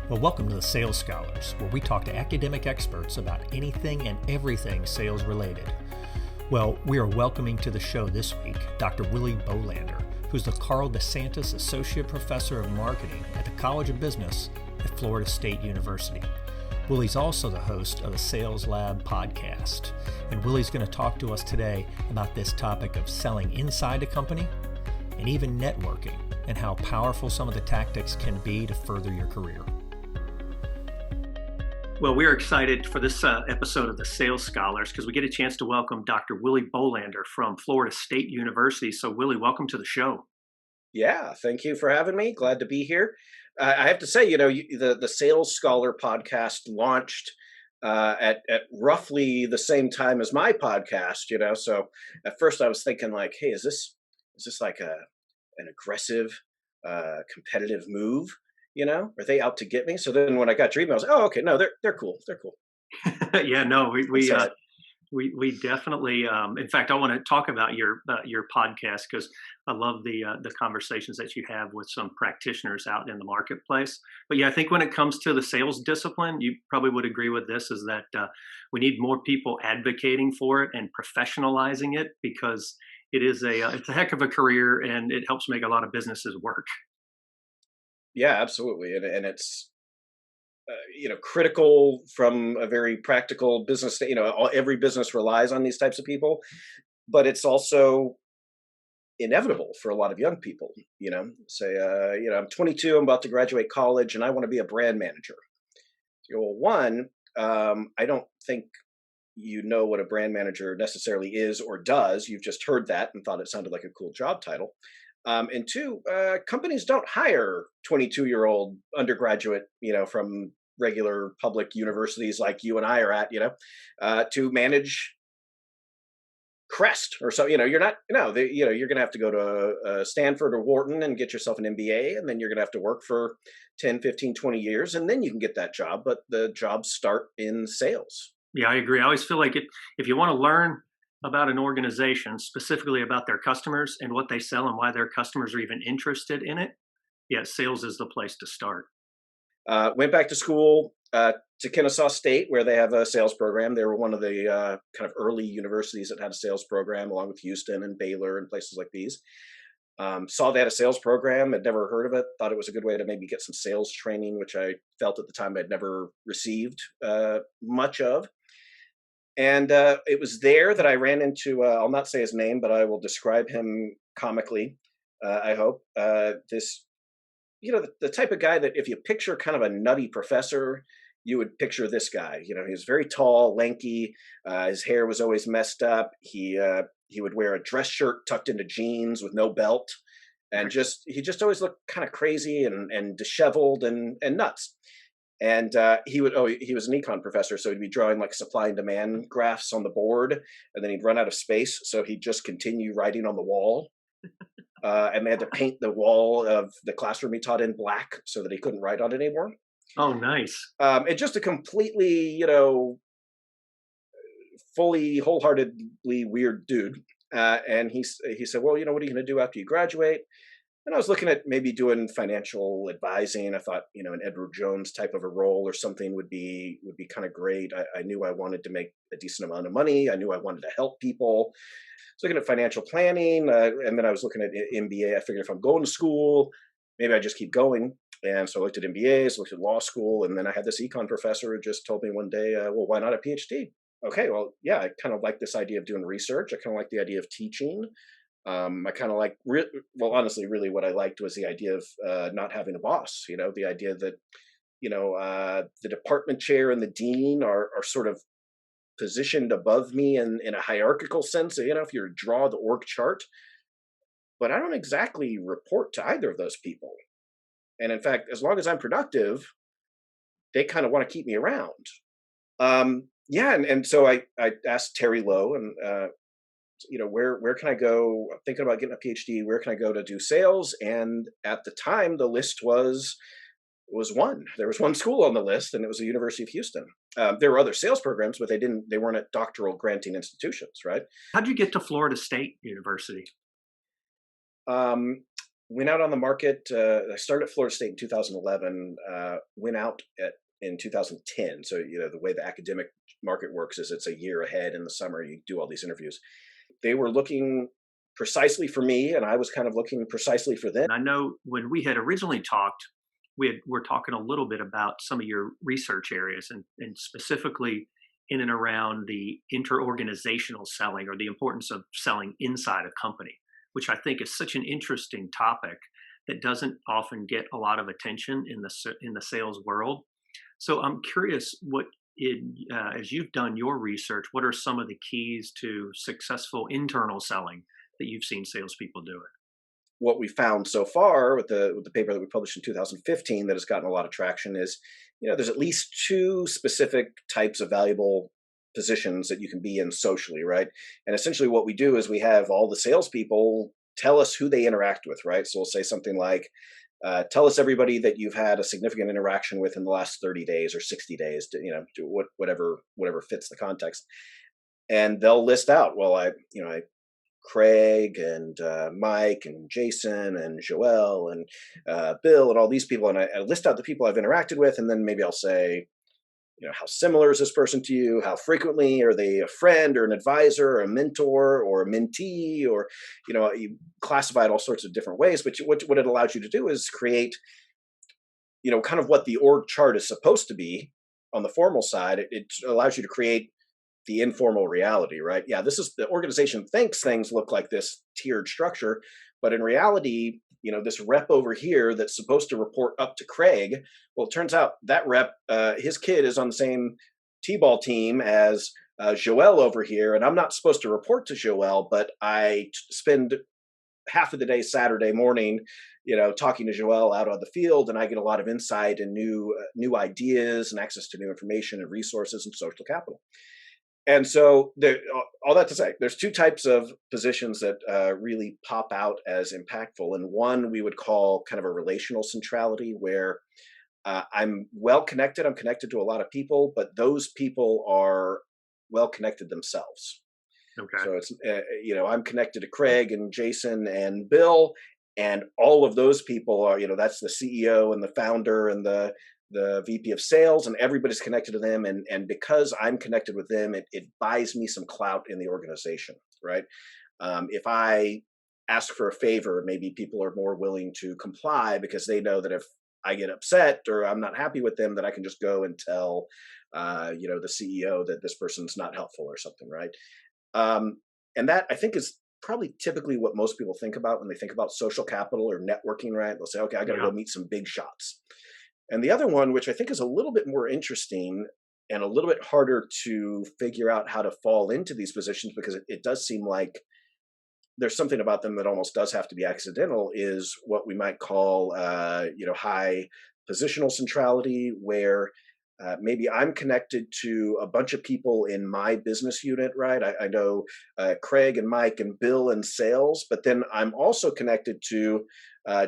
Well, welcome to the Sales Scholars, where we talk to academic experts about anything and everything sales related. Well, we are welcoming to the show this week Dr. Willy Bolander, who's the Carl DeSantis Associate Professor of Marketing at the College of Business at Florida State University. Willy's also the host of the Sales Lab podcast, and Willy's going to talk to us today about this topic of selling inside a company and even networking and how powerful some of the tactics can be to further your career. Well, we're excited for this episode of the Sales Scholars because we get a chance to welcome Dr. Willy Bolander from Florida State University. So, Willy, welcome to the show. Yeah, thank you for having me. Glad to be here. I have to say, the Sales Scholar podcast launched at roughly the same time as my podcast. So at first I was thinking like, hey, is this like an aggressive, competitive move? Are they out to get me? So then when I got your email, I was like, oh, okay, no, they're cool. They're cool. Yeah, no, we definitely. In fact, I want to talk about your podcast because I love the conversations that you have with some practitioners out in the marketplace. But yeah, I think when it comes to the sales discipline, you probably would agree with this: is that we need more people advocating for it and professionalizing it because it's a heck of a career and it helps make a lot of businesses work. Yeah, absolutely, and it's critical from a very practical business. Every business relies on these types of people, but it's also inevitable for a lot of young people. Say, I'm 22, I'm about to graduate college, and I want to be a brand manager. Well, one, I don't think you know what a brand manager necessarily is or does. You've just heard that and thought it sounded like a cool job title. And two, companies don't hire 22-year-old undergraduate, from regular public universities like you and I are at, to manage Crest or so. You're not, you're going to have to go to Stanford or Wharton and get yourself an MBA, and then you're going to have to work for 10, 15, 20 years, and then you can get that job. But the jobs start in sales. Yeah, I agree. I always feel like if you want to learn about an organization, specifically about their customers and what they sell and why their customers are even interested in it, yeah, sales is the place to start. Went back to school to Kennesaw State, where they have a sales program. They were one of the kind of early universities that had a sales program, along with Houston and Baylor and places like these. Saw they had a sales program, had never heard of it, thought it was a good way to maybe get some sales training, which I felt at the time I'd never received much of. And it was there that I ran into, I'll not say his name, but I will describe him comically, I hope. This, the type of guy that if you picture kind of a nutty professor, you would picture this guy. He was very tall, lanky. His hair was always messed up. He would wear a dress shirt tucked into jeans with no belt. And he just always looked kind of crazy and disheveled and nuts. And he was an econ professor, so he'd be drawing like supply and demand graphs on the board, and then he'd run out of space, so he'd just continue writing on the wall. And they had to paint the wall of the classroom he taught in black so that he couldn't write on it anymore. Oh, nice. And just a completely, fully, wholeheartedly weird dude. And he said, well, what are you going to do after you graduate? And I was looking at maybe doing financial advising. I thought, an Edward Jones type of a role or something would be kind of great. I knew I wanted to make a decent amount of money. I knew I wanted to help people. I was looking at financial planning, and then I was looking at MBA. I figured if I'm going to school, maybe I just keep going. And so I looked at MBAs, looked at law school, and then I had this econ professor who just told me one day, well, why not a PhD? Okay, well, yeah, I kind of like this idea of doing research. I kind of like the idea of teaching. I kind of like, honestly, really what I liked was the idea of not having a boss, the idea that, the department chair and the dean are sort of positioned above me in a hierarchical sense, if you draw the org chart, but I don't exactly report to either of those people. And in fact, as long as I'm productive, they kind of want to keep me around. And so I asked Terry Lowe and, where can I go? I'm thinking about getting a PhD. Where can I go to do sales? And at the time, the list was one. There was one school on the list, and it was the University of Houston. There were other sales programs, but they weren't at doctoral granting institutions, right? How'd you get to Florida State University? went out on the market. I started at Florida State in 2011. Went out in 2010. So the way the academic market works is it's a year ahead. In the summer, you do all these interviews. They were looking precisely for me, and I was kind of looking precisely for them. And I know when we had originally talked, we're talking a little bit about some of your research areas and specifically in and around the interorganizational selling or the importance of selling inside a company, which I think is such an interesting topic that doesn't often get a lot of attention in the sales world. So I'm curious, as you've done your research, what are some of the keys to successful internal selling that you've seen salespeople do it? What we found so far with the paper that we published in 2015 that has gotten a lot of traction is, there's at least two specific types of valuable positions that you can be in socially, right? And essentially, what we do is we have all the salespeople tell us who they interact with, right? So we'll say something like, "Tell us everybody that you've had a significant interaction with in the last 30 days or 60 days," to whatever fits the context, and they'll list out, well, I Craig and Mike and Jason and Joel and Bill and all these people, and I list out the people I've interacted with, and then maybe I'll say, how similar is this person to you? How frequently are they a friend or an advisor or a mentor or a mentee? Or you classify it all sorts of different ways. But what it allows you to do is create, kind of what the org chart is supposed to be on the formal side. It allows you to create the informal reality, right? Yeah, this is the organization thinks things look like this tiered structure, but in reality, this rep over here that's supposed to report up to Craig, well, it turns out that rep, his kid is on the same t-ball team as Joel over here, and I'm not supposed to report to Joel, but I spend half of the day Saturday morning, talking to Joel out on the field, and I get a lot of insight and new ideas and access to new information and resources and social capital. And so, all that to say, there's two types of positions that really pop out as impactful. And one we would call kind of a relational centrality, where I'm well connected. I'm connected to a lot of people, but those people are well connected themselves. Okay. So it's, I'm connected to Craig and Jason and Bill, and all of those people are, that's the CEO and the founder and the VP of sales, and everybody's connected to them. And because I'm connected with them, it buys me some clout in the organization, right? If I ask for a favor, maybe people are more willing to comply because they know that if I get upset or I'm not happy with them, that I can just go and tell, the CEO that this person's not helpful or something, right? And that, I think, is probably typically what most people think about when they think about social capital or networking, right? They'll say, okay, I got to go meet some big shots. And the other one, which I think is a little bit more interesting and a little bit harder to figure out how to fall into these positions, because it does seem like there's something about them that almost does have to be accidental, is what we might call, high positional centrality, where maybe I'm connected to a bunch of people in my business unit, right? I know Craig and Mike and Bill in sales, but then I'm also connected to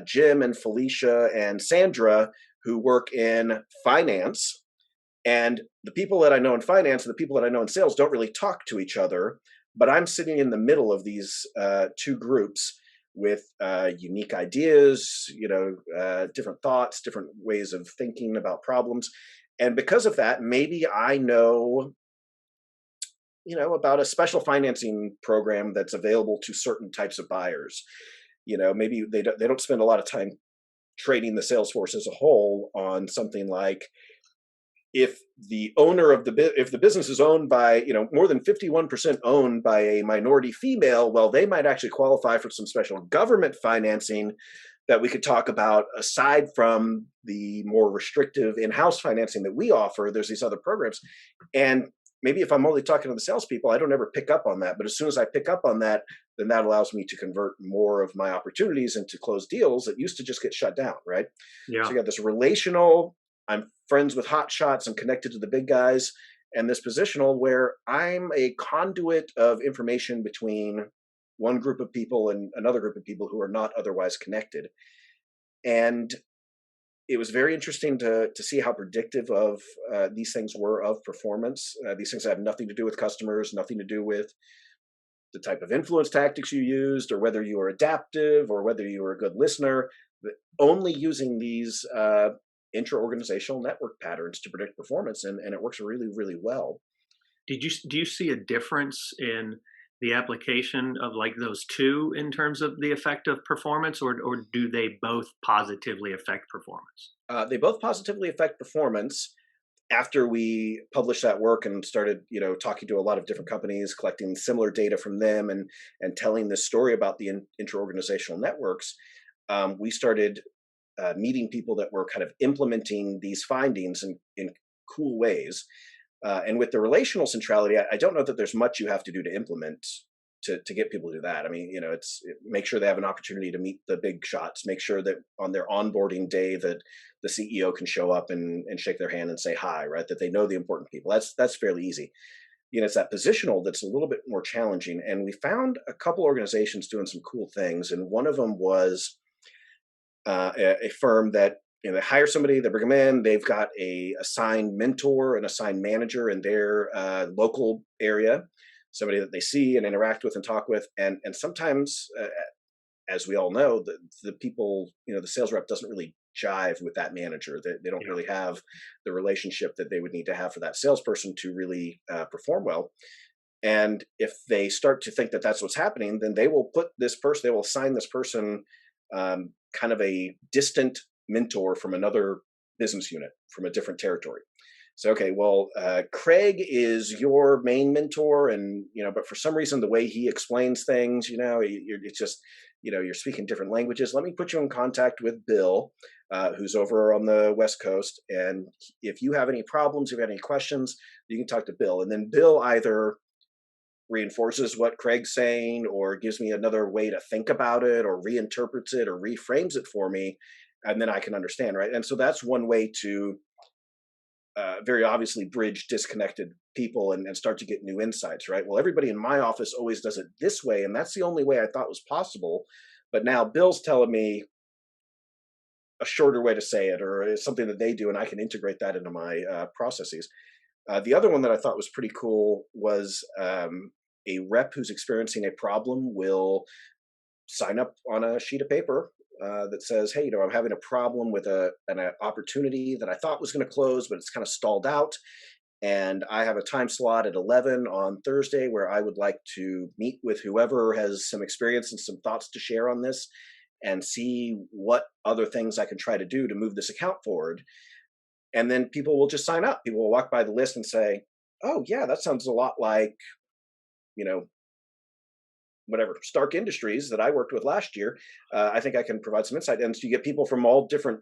Jim and Felicia and Sandra, who work in finance. And the people that I know in finance and the people that I know in sales don't really talk to each other, but I'm sitting in the middle of these two groups with unique ideas, different thoughts, different ways of thinking about problems. And because of that, maybe I know, about a special financing program that's available to certain types of buyers. Maybe they don't spend a lot of time training the sales force as a whole on something like, if the business is owned by, more than 51% owned by a minority female, well, they might actually qualify for some special government financing that we could talk about aside from the more restrictive in-house financing that we offer. There's these other programs. And maybe if I'm only talking to the salespeople, I don't ever pick up on that. But as soon as I pick up on that, then that allows me to convert more of my opportunities into closed deals that used to just get shut down, right? Yeah. So you got this relational, I'm friends with hot shots, I'm connected to the big guys, and this positional where I'm a conduit of information between one group of people and another group of people who are not otherwise connected. And it was very interesting to see how predictive of these things were of performance. These things have nothing to do with customers, nothing to do with the type of influence tactics you used, or whether you were adaptive, or whether you were a good listener. Only using these intra-organizational network patterns to predict performance, and it works really, really well. Do you see a difference in the application of like those two in terms of the effect of performance, or do they both positively affect performance? They both positively affect performance. After we published that work and started, talking to a lot of different companies, collecting similar data from them, and telling this story about the inter-organizational networks, we started meeting people that were kind of implementing these findings in cool ways. And with the relational centrality, I don't know that there's much you have to do to implement to get people to do that. I mean, make sure they have an opportunity to meet the big shots, make sure that on their onboarding day that the CEO can show up and shake their hand and say hi, right? That they know the important people. That's fairly easy. It's that positional that's a little bit more challenging. And we found a couple organizations doing some cool things. And one of them was a firm that they hire somebody, they bring them in, they've got a assigned mentor and assigned manager in their local area, somebody that they see and interact with and talk with, and sometimes, as we all know, the people, the sales rep doesn't really jive with that manager. They don't really have the relationship that they would need to have for that salesperson to really perform well. And if they start to think that that's what's happening, then they will they will assign this person kind of a distant mentor from another business unit from a different territory. So, okay, well, Craig is your main mentor, and but for some reason, the way he explains things, it's just, you're speaking different languages. Let me put you in contact with Bill, who's over on the West Coast, and if you have any problems, if you have any questions, you can talk to Bill, and then Bill either reinforces what Craig's saying, or gives me another way to think about it, or reinterprets it, or reframes it for me, and then I can understand, right? And so that's one way to very obviously bridge disconnected people and start to get new insights, right? Well, everybody in my office always does it this way, and that's the only way I thought was possible. But now Bill's telling me a shorter way to say it, or it's something that they do, and I can integrate that into my processes. The other one that I thought was pretty cool was a rep who's experiencing a problem will sign up on a sheet of paper that says, hey, I'm having a problem with an opportunity that I thought was going to close, but it's kind of stalled out. And I have a time slot at 11 on Thursday where I would like to meet with whoever has some experience and some thoughts to share on this, and see what other things I can try to do to move this account forward. And then people will just sign up. People will walk by the list and say, oh, yeah, that sounds a lot like, whatever, Stark Industries that I worked with last year. I think I can provide some insight. And so you get people from all different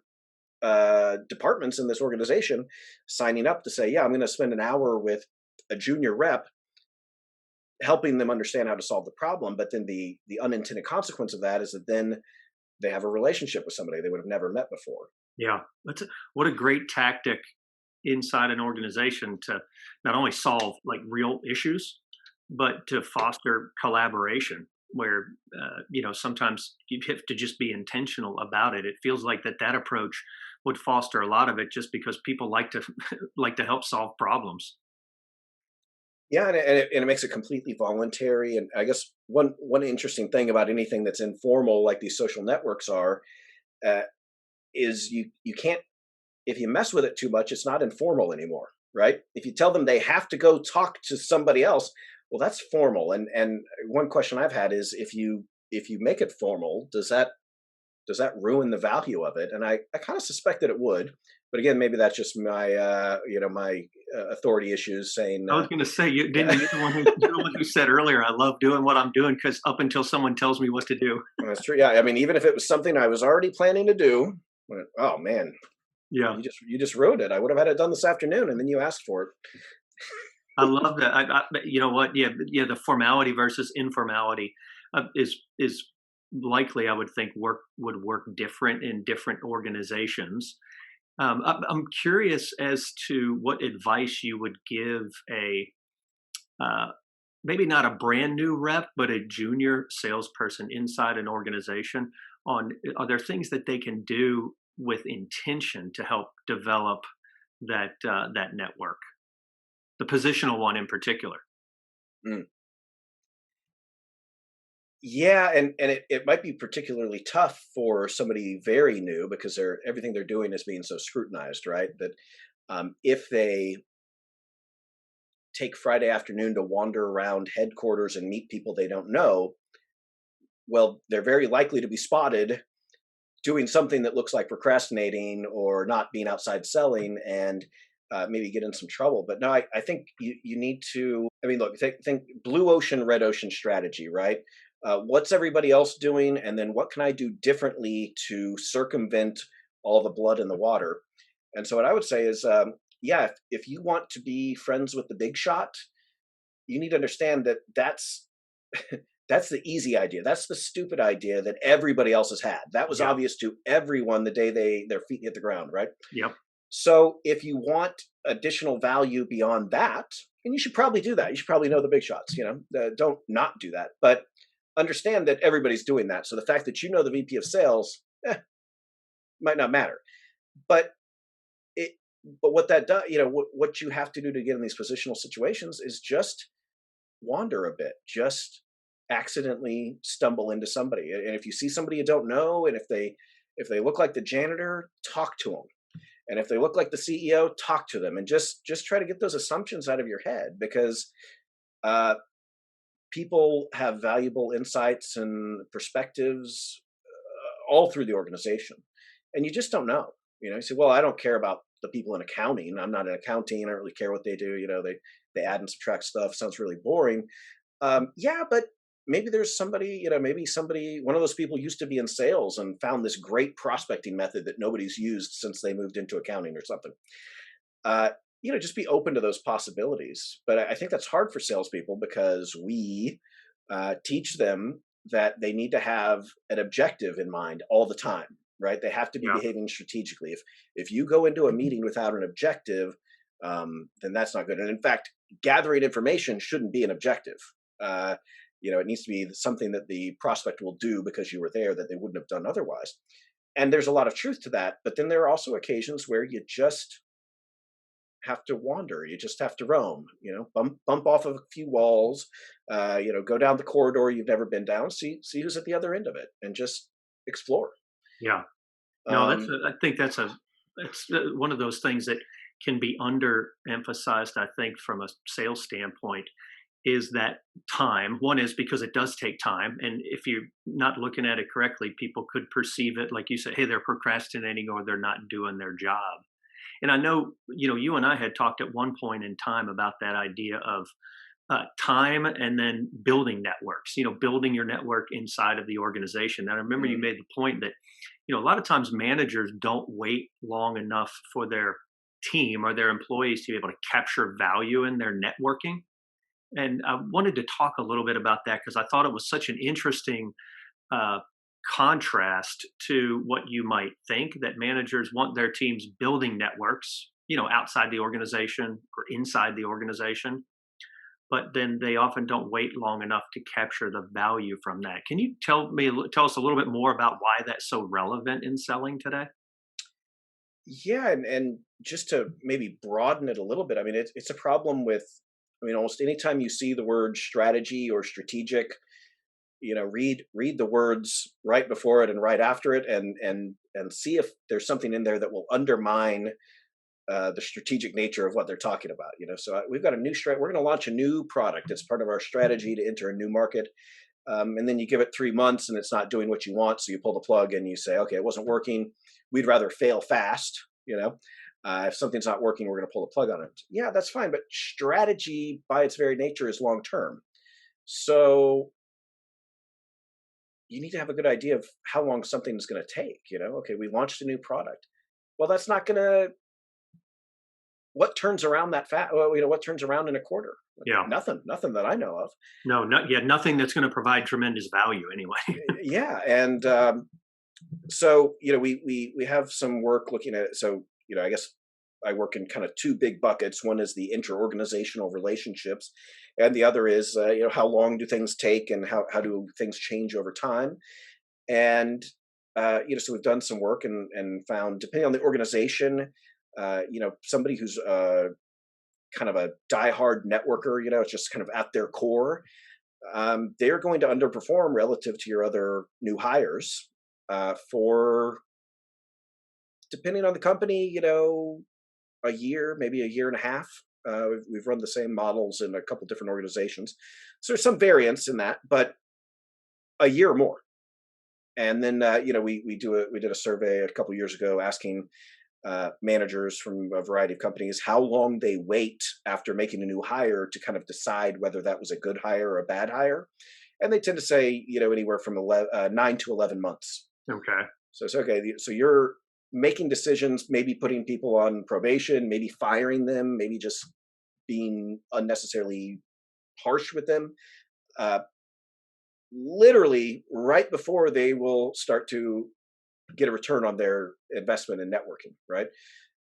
departments in this organization signing up to say, yeah, I'm going to spend an hour with a junior rep helping them understand how to solve the problem. But then the unintended consequence of that is that then they have a relationship with somebody they would have never met before. Yeah, what a great tactic inside an organization to not only solve like real issues, but to foster collaboration where, sometimes you have to just be intentional about it. It feels like that approach would foster a lot of it, just because people like to like to help solve problems. Yeah, and it makes it completely voluntary. And I guess one interesting thing about anything that's informal, like these social networks are, is you can't, if you mess with it too much, it's not informal anymore, right? If you tell them they have to go talk to somebody else, well, that's formal. And one question I've had is, if you make it formal, does that ruin the value of it? And I kind of suspect that it would. But again, maybe that's just my my authority issues saying. I was going to say, you're the one who said earlier, I love doing what I'm doing because up until someone tells me what to do. That's true. Yeah, I mean, even if it was something I was already planning to do, oh man, Yeah, you just ruined it. I would have had it done this afternoon, and then you asked for it. I love that. You know what? Yeah, the formality versus informality is likely, I would think, would work different in different organizations. I'm curious as to what advice you would give a maybe not a brand new rep, but a junior salesperson inside an organization on, are there things that they can do with intention to help develop that network, the positional one in particular? Mm. Yeah, and it might be particularly tough for somebody very new because everything they're doing is being so scrutinized, right? That if they take Friday afternoon to wander around headquarters and meet people they don't know, well, they're very likely to be spotted doing something that looks like procrastinating or not being outside selling and maybe get in some trouble. But no, I think you need to, I mean, look, think blue ocean, red ocean strategy, right? What's everybody else doing? And then what can I do differently to circumvent all the blood in the water? And so what I would say is, yeah, if you want to be friends with the big shot, you need to understand that that's the easy idea. That's the stupid idea that everybody else has had. That was Yeah. obvious to everyone the day their feet hit the ground, right? Yep. So if you want additional value beyond that, and you should probably do that. You should probably know the big shots. Don't not do that, but understand that everybody's doing that. So the fact that you know the VP of sales might not matter, but it. But what that does, what you have to do to get in these positional situations is just wander a bit, just accidentally stumble into somebody. And if you see somebody you don't know, and if they look like the janitor, talk to them. And if they look like the CEO, talk to them, and just try to get those assumptions out of your head, because uh, people have valuable insights and perspectives all through the organization, and you just don't know. You say, well, I don't care about the people in accounting. I'm not in accounting. I don't really care what they do. They add and subtract stuff. Sounds really boring. Yeah, but maybe there's somebody, maybe one of those people used to be in sales and found this great prospecting method that nobody's used since they moved into accounting or something. Uh, just be open to those possibilities. But I think that's hard for salespeople because we teach them that they need to have an objective in mind all the time, right? They have to be Yeah. behaving strategically. If you go into a meeting without an objective, then that's not good. And in fact, gathering information shouldn't be an objective. Uh, it needs to be something that the prospect will do because you were there that they wouldn't have done otherwise. And there's a lot of truth to that. But then there are also occasions where you just have to wander. You just have to roam. Bump off of a few walls. Go down the corridor you've never been down. See who's at the other end of it, and just explore. Yeah. No, Um, I think it's one of those things that can be underemphasized, I think, from a sales standpoint, is that time. One is because it does take time. And if you're not looking at it correctly, people could perceive it, like you said, hey, they're procrastinating or they're not doing their job. And I know, you and I had talked at one point in time about that idea of time and then building networks, building your network inside of the organization. And I remember you mm, made the point that, a lot of times managers don't wait long enough for their team or their employees to be able to capture value in their networking. And I wanted to talk a little bit about that because I thought it was such an interesting uh, contrast to what you might think, that managers want their teams building networks, outside the organization or inside the organization, but then they often don't wait long enough to capture the value from that. Can you tell us a little bit more about why that's so relevant in selling today? yeah, and just to maybe broaden it a little bit. I mean, it's a problem with. I mean, almost anytime you see the word strategy or strategic, read the words right before it and right after it, and see if there's something in there that will undermine the strategic nature of what they're talking about. So we've got a new we're going to launch a new product. It's part of our strategy to enter a new market. And then you give it 3 months and it's not doing what you want. So you pull the plug and you say, okay, it wasn't working. We'd rather fail fast. If something's not working, we're going to pull the plug on it. Yeah, that's fine. But strategy by its very nature is long term. So you need to have a good idea of how long something's going to take. Okay, we launched a new product. Well, that's not going to, what turns around that fast? Well, what turns around in a quarter? Yeah. Nothing that I know of. No, not yet. Nothing that's going to provide tremendous value anyway. Yeah, and so we have some work looking at it. So I guess I work in kind of two big buckets. One is the interorganizational relationships, and the other is how long do things take, and how do things change over time. And so we've done some work and found, depending on the organization, somebody who's kind of a diehard networker, it's just kind of at their core. they're going to underperform relative to your other new hires for, depending on the company, a year, maybe a year and a half. We've run the same models in a couple different organizations. So there's some variance in that, but a year or more. And then, we did a survey a couple years ago asking managers from a variety of companies how long they wait after making a new hire to kind of decide whether that was a good hire or a bad hire. And they tend to say, anywhere from 9 to 11 months. Okay. So it's okay. So you're making decisions, maybe putting people on probation, maybe firing them, maybe just being unnecessarily harsh with them. Literally right before they will start to get a return on their investment in networking, right?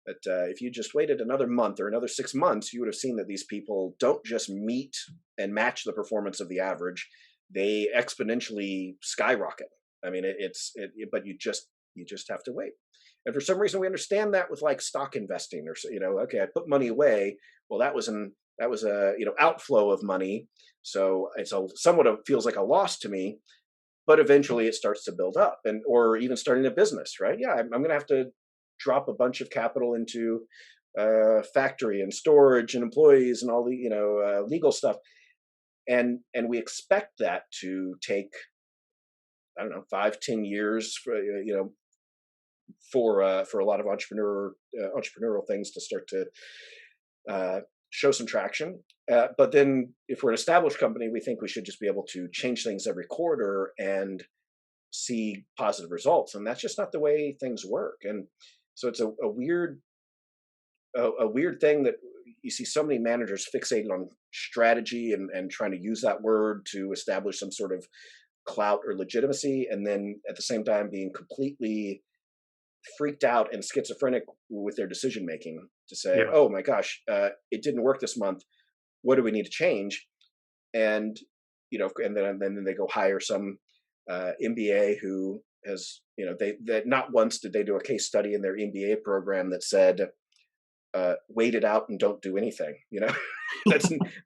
But if you just waited another month or another 6 months, you would have seen that these people don't just meet and match the performance of the average; they exponentially skyrocket. I mean, but you just have to wait. And for some reason, we understand that with like stock investing, or okay, I put money away. Well, that was a outflow of money, so it's somewhat feels like a loss to me. But eventually it starts to build up, or even starting a business, right? Yeah, I'm going to have to drop a bunch of capital into factory and storage and employees and all the legal stuff, and we expect that to take, I don't know, 5-10 years for a lot of entrepreneurial things to start to show some traction. But then if we're an established company, we think we should just be able to change things every quarter and see positive results. And that's just not the way things work. And so it's a weird thing that you see so many managers fixated on strategy and trying to use that word to establish some sort of clout or legitimacy. And then at the same time being completely freaked out and schizophrenic with their decision making to say, oh my gosh, it didn't work this month. What do we need to change? And and then they go hire some MBA who has, they not once did they do a case study in their MBA program that said, wait it out and don't do anything.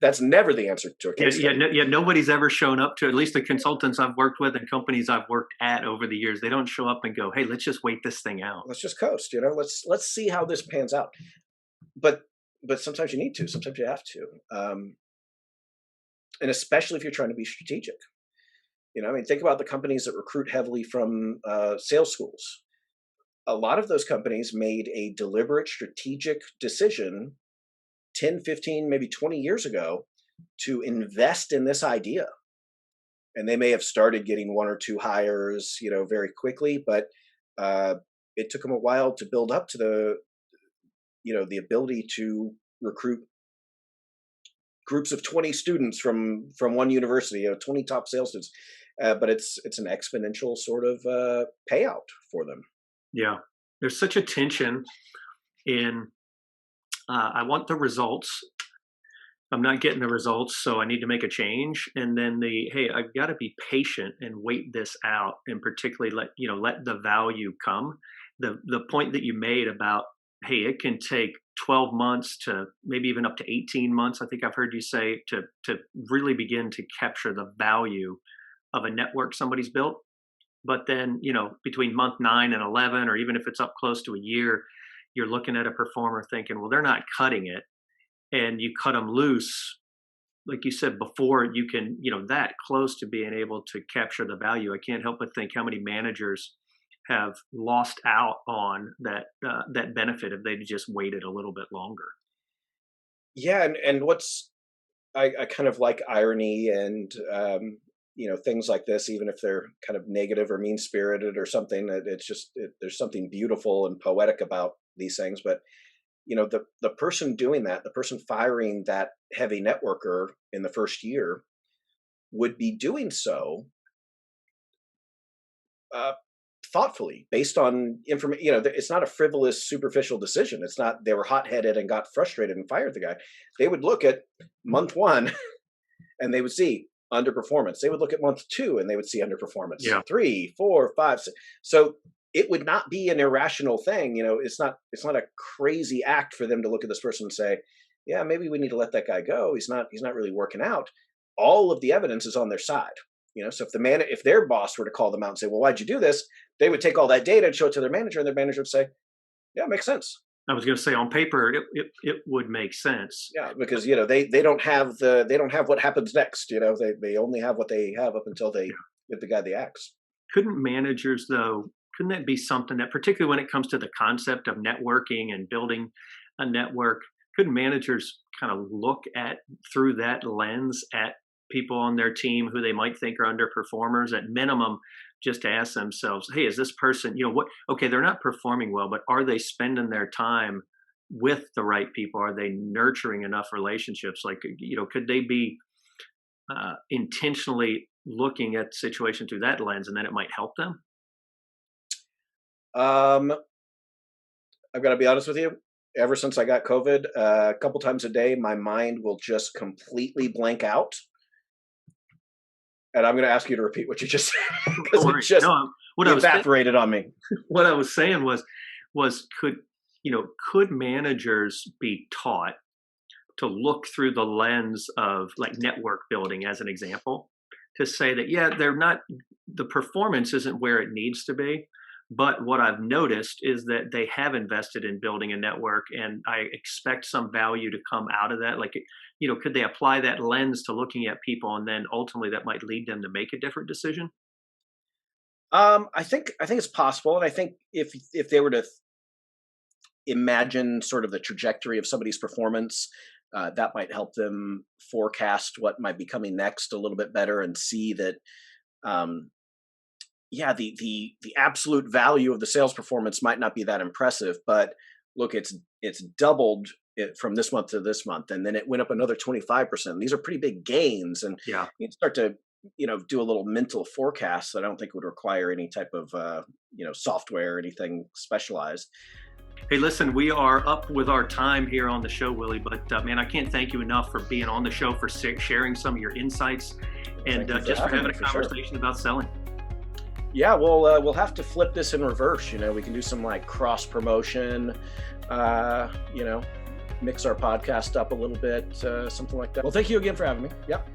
That's never the answer to a case study. Nobody's ever shown up to, at least the consultants I've worked with and companies I've worked at over the years, they don't show up and go, hey, let's just wait this thing out. Let's just coast, let's see how this pans out. But sometimes you need to, sometimes you have to. And especially if you're trying to be strategic. Think about the companies that recruit heavily from sales schools. A lot of those companies made a deliberate strategic decision 10, 15, maybe 20 years ago to invest in this idea. And they may have started getting 1 or 2 hires, very quickly, but it took them a while to build up to the ability to recruit groups of 20 students from one university, 20 top sales students. But it's an exponential sort of payout for them. Yeah, there's such a tension in, I want the results. I'm not getting the results, so I need to make a change. And then hey, I've got to be patient and wait this out, and particularly let the value come. The point that you made about, hey, it can take 12 months to maybe even up to 18 months, I think I've heard you say, to really begin to capture the value of a network somebody's built. But then, between month 9 and 11, or even if it's up close to a year, you're looking at a performer thinking, well, they're not cutting it. And you cut them loose, like you said before, you can, that close to being able to capture the value. I can't help but think how many managers have lost out on that benefit if they just waited a little bit longer. Yeah, and I kind of like irony and things like this, even if they're kind of negative or mean spirited or something. There's something beautiful and poetic about these things. But the person doing that, the person firing that heavy networker in the first year, would be doing so thoughtfully, based on information. It's not a frivolous, superficial decision. It's not they were hot-headed and got frustrated and fired the guy. They would look at month 1 and they would see underperformance. They would look at month 2 and they would see underperformance. Yeah. 3, 4, 5, 6. So it would not be an irrational thing. It's not a crazy act for them to look at this person and say, yeah, maybe we need to let that guy go. He's not really working out. all of the evidence is on their side. So if their boss were to call them out and say, well, why'd you do this? They would take all that data and show it to their manager, and their manager would say, yeah, it makes sense. I was going to say, on paper, it would make sense. Yeah, because they don't have what happens next. They only have what they have up until they give the guy the axe. Couldn't managers, though? Couldn't that be something that, particularly when it comes to the concept of networking and building a network, couldn't managers kind of look at through that lens at people on their team who they might think are underperformers? At minimum, just to ask themselves, hey, is this person, okay, they're not performing well, but are they spending their time with the right people? Are they nurturing enough relationships? Like, could they be intentionally looking at the situation through that lens, and then it might help them? I've got to be honest with you. Ever since I got COVID, a couple times a day, my mind will just completely blank out. And I'm going to ask you to repeat what you just said, because it just evaporated on me. What I was saying was could managers be taught to look through the lens of, like, network building as an example, to say that, they're not, the performance isn't where it needs to be, but what I've noticed is that they have invested in building a network, and I expect some value to come out of that. Like, could they apply that lens to looking at people, and then ultimately that might lead them to make a different decision? I think it's possible, and I think if they were to imagine sort of the trajectory of somebody's performance, that might help them forecast what might be coming next a little bit better, and see that, the absolute value of the sales performance might not be that impressive, but look, it's doubled it from this month to this month, and then it went up another 25%. These are pretty big gains, and you can start to do a little mental forecast that I don't think would require any type of software or anything specialized. Hey, listen, we are up with our time here on the show, Willy, but man, I can't thank you enough for being on the show, for sharing some of your insights, and just for having a conversation about selling. Yeah, we'll have to flip this in reverse. We can do some like cross promotion, mix our podcast up a little bit, something like that. Well, thank you again for having me. Yep.